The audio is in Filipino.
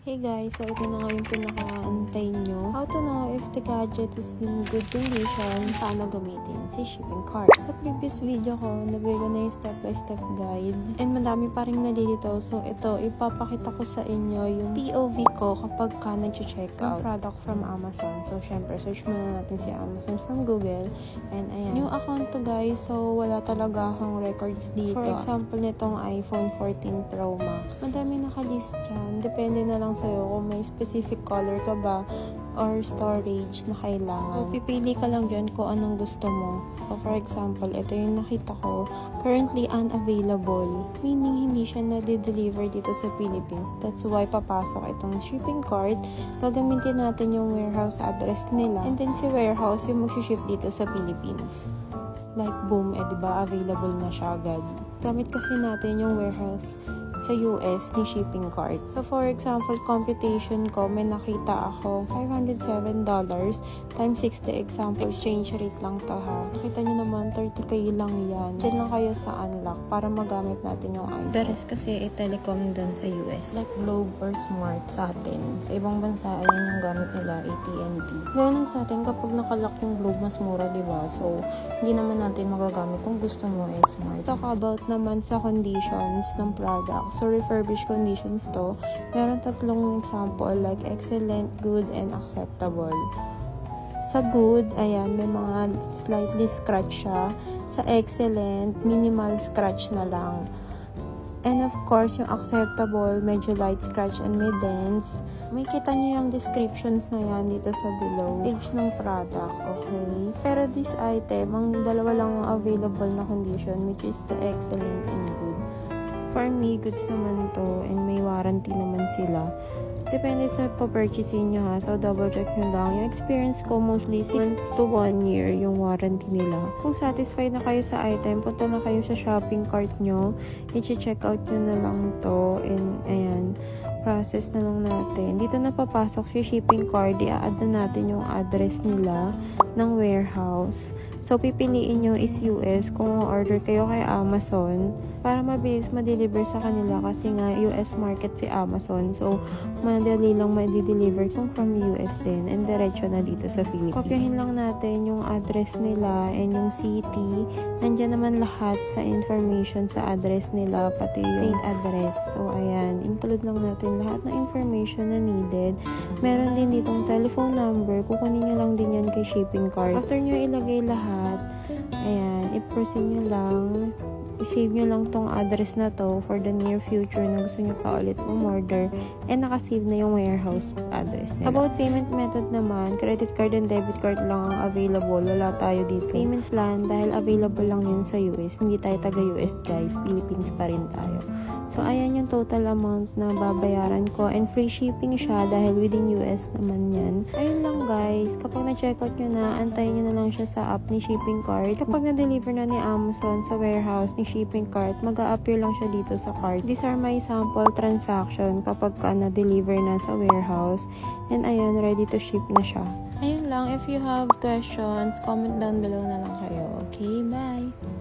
Hey guys, so ito na nga yung pinaka-antay nyo. How to know if the gadget is in good condition, paano gamitin si shipping cart. Sa previous video ko, nabigay ko na yung step-by-step guide. And madami pa rin nalilito. So ito, ipapakita ko sa inyo yung POV ko kapag ka nag-check out product from Amazon. So syempre, search muna natin si Amazon from Google. And ayan, yung account to guys, so wala talaga akong records dito. For example, nitong iPhone 14 Pro Max. Madami nakalist dyan. Depende na lang sa'yo kung may specific color ka ba or storage na kailangan. So, pipili ka lang dyan kung anong gusto mo. So, for example, ito yung nakita ko, currently unavailable. Meaning, hindi siya na-deliver dito sa Philippines. That's why papasok itong shipping cart. Gagamitin natin yung warehouse address nila. And then, si warehouse yung mag-ship dito sa Philippines. Like, boom, diba, available na siya agad. Gamit kasi natin yung warehouse sa US ni shipping cart. So, for example, computation ko, may nakita ako $507 times 60 example. Exchange rate lang to ha. Nakita nyo naman, 30k lang yan. Diyan lang kayo sa unlock para magamit natin yung iPhone. The rest kasi telecom dun sa US. Like Globe or Smart sa atin. Sa ibang bansa, ayan yung gamit nila, AT&T. Ganun sa atin, kapag nakalock yung Globe, mas mura, diba? So, hindi naman natin magagamit kung gusto mo Smart. Talk about naman sa conditions ng product. So, refurbished conditions to. Meron tatlong example like excellent, good, and acceptable. Sa good, ayan, may mga slightly scratch siya. Sa excellent, minimal scratch na lang. And of course, yung acceptable, medyo light scratch and may dents. May kita nyo yung descriptions na yan dito sa below. Page ng product, okay? Pero this item, ang dalawa lang yung available na condition, which is the excellent and good. For me, goods naman to and may warranty naman sila. Depende sa pa-purchasing nyo ha. So, double check nyo lang. Yung experience ko, mostly 6 to 1 year yung warranty nila. Kung satisfied na kayo sa item, punta na kayo sa shopping cart nyo. I-check out nyo na lang to. And, ayan, process na lang natin. Dito na papasok si shipping cart. I-add na natin yung address nila ng warehouse. So, pipiliin nyo is US kung order kayo kay Amazon para mabilis ma-deliver sa kanila kasi nga US market si Amazon. So, madali lang ma-deliver kung from US din and diretso na dito sa Philippines. Kopyahin lang natin yung address nila and yung city. Nandiyan naman lahat sa information sa address nila, pati yung state address. So, ayan. Include lang natin lahat ng information na needed. Meron din ditong telephone number. Kukunin nyo lang din yan kay shipping cart. After nyo ilagay lahat, ayan, i-proceed nyo lang. I-save nyo lang tong address na to for the near future na gusto nyo pa ulit umorder and nakasave na yung warehouse address nila. About payment method naman, credit card and debit card lang ang available. Wala tayo dito. Payment plan, dahil available lang yun sa US. Hindi tayo taga-US guys. Philippines pa rin tayo. So, ayan yung total amount na babayaran ko and free shipping siya dahil within US naman yan. Ayun lang guys. Kapag na-checkout nyo na, antayin nyo na lang siya sa app ni shipping cart. Kapag na-deliver na ni Amazon sa warehouse ni shipping cart, mag-a-appear lang siya dito sa cart. These are my sample transaction kapag ka na-deliver na sa warehouse. And ayun, ready to ship na siya. Ayun lang. If you have questions, comment down below na lang kayo. Okay, bye!